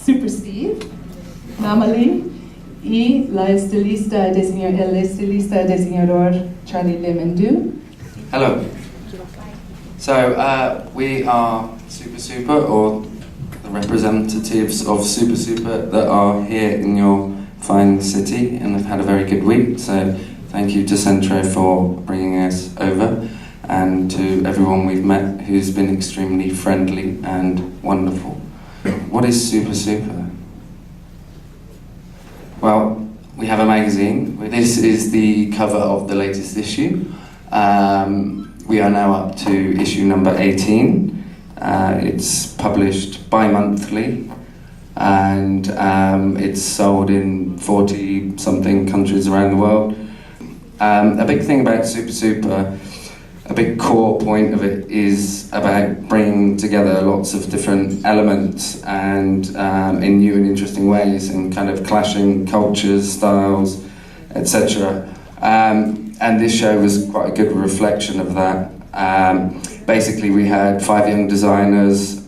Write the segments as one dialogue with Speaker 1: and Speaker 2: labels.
Speaker 1: Super Steve, Namali, y el estilista diseñador Charlie Lemendu.
Speaker 2: Hello. So we are Super, or the representatives of Super that are here in your fine city and have had a very good week. So thank you to Centro for bringing us over, and to everyone we've met who's been extremely friendly and wonderful. What is Super? Well, we have a magazine. This is the cover of the latest issue. We are now up to issue number 18. It's published bi-monthly, and it's sold in 40-something countries around the world. A big thing about Super, a big core point of it is about bringing together lots of different elements and in new and interesting ways, and kind of clashing cultures, styles, etc. And this show was quite a good reflection of that. Basically, we had 5 young designers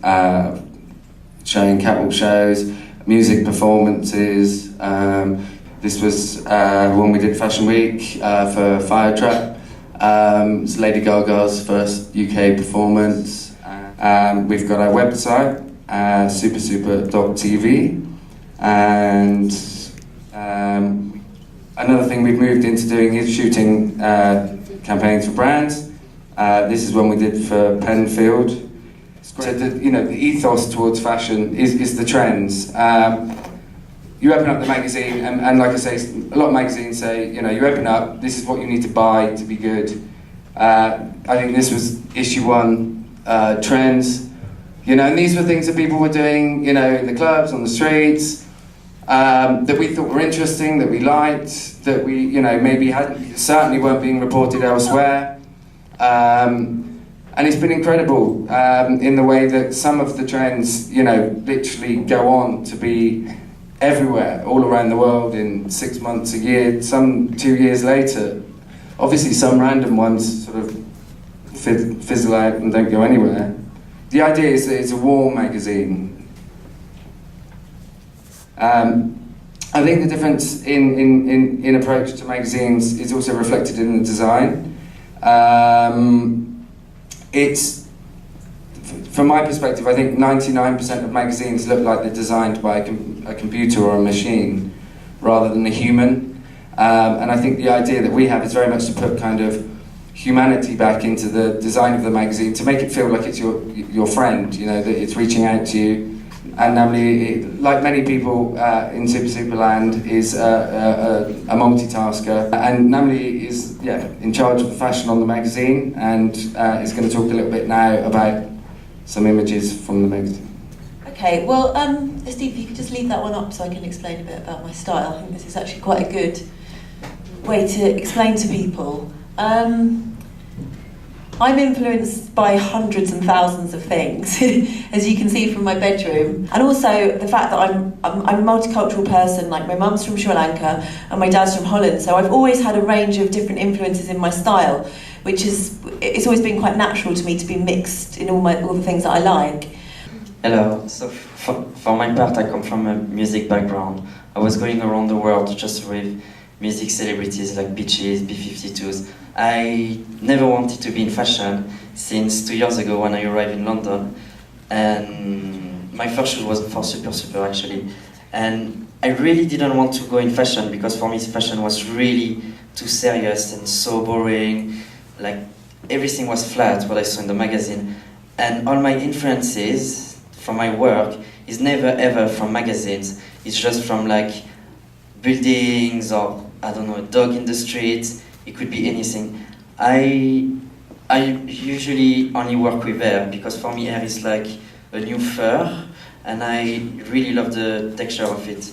Speaker 2: showing catwalk shows, music performances. This was when we did Fashion Week for Fire Trap. It's Lady Gaga's first UK performance. We've got our website, supersuper.tv, and another thing we've moved into doing is shooting campaigns for brands. This is one we did for Penfield. So the ethos towards fashion is the trends. You open up the magazine, and like I say, a lot of magazines say, you open up, this is what you need to buy to be good. I think this was issue 1, trends. And these were things that people were doing, in the clubs, on the streets, that we thought were interesting, that we liked, that we, maybe certainly weren't being reported elsewhere. And it's been incredible in the way that some of the trends, literally go on to be everywhere, all around the world in 6 months, a year, some 2 years later. Obviously some random ones sort of fizzle out and don't go anywhere. The idea is that it's a warm magazine. I think the difference in approach to magazines is also reflected in the design. From my perspective, I think 99% of magazines look like they're designed by a computer or a machine rather than a human. And I think the idea that we have is very much to put kind of humanity back into the design of the magazine, to make it feel like it's your friend, that it's reaching out to you. And Namli, like many people in Superland, is a multitasker. And Namli is in charge of the fashion on the magazine, and is going to talk a little bit now about some images from the magazine.
Speaker 3: Okay, well, Steve, you could just leave that one up so I can explain a bit about my style. I think this is actually quite a good way to explain to people. I'm influenced by hundreds and thousands of things, as you can see from my bedroom. And also the fact that I'm a multicultural person. Like, my mum's from Sri Lanka and my dad's from Holland, so I've always had a range of different influences in my style, it's always been quite natural to me to be mixed in all the things that I like.
Speaker 4: Hello, so for my part, I come from a music background. I was going around the world just with music celebrities like Beaches, B-52s. I never wanted to be in fashion since 2 years ago when I arrived in London, and my first shoot was for Super actually, and I really didn't want to go in fashion because for me fashion was really too serious and so boring. Like, everything was flat, what I saw in the magazine, and all my influences from my work is never ever from magazines. It's just from like buildings, or I don't know, a dog in the street. It could be anything. I usually only work with hair because for me hair is like a new fur, and I really love the texture of it.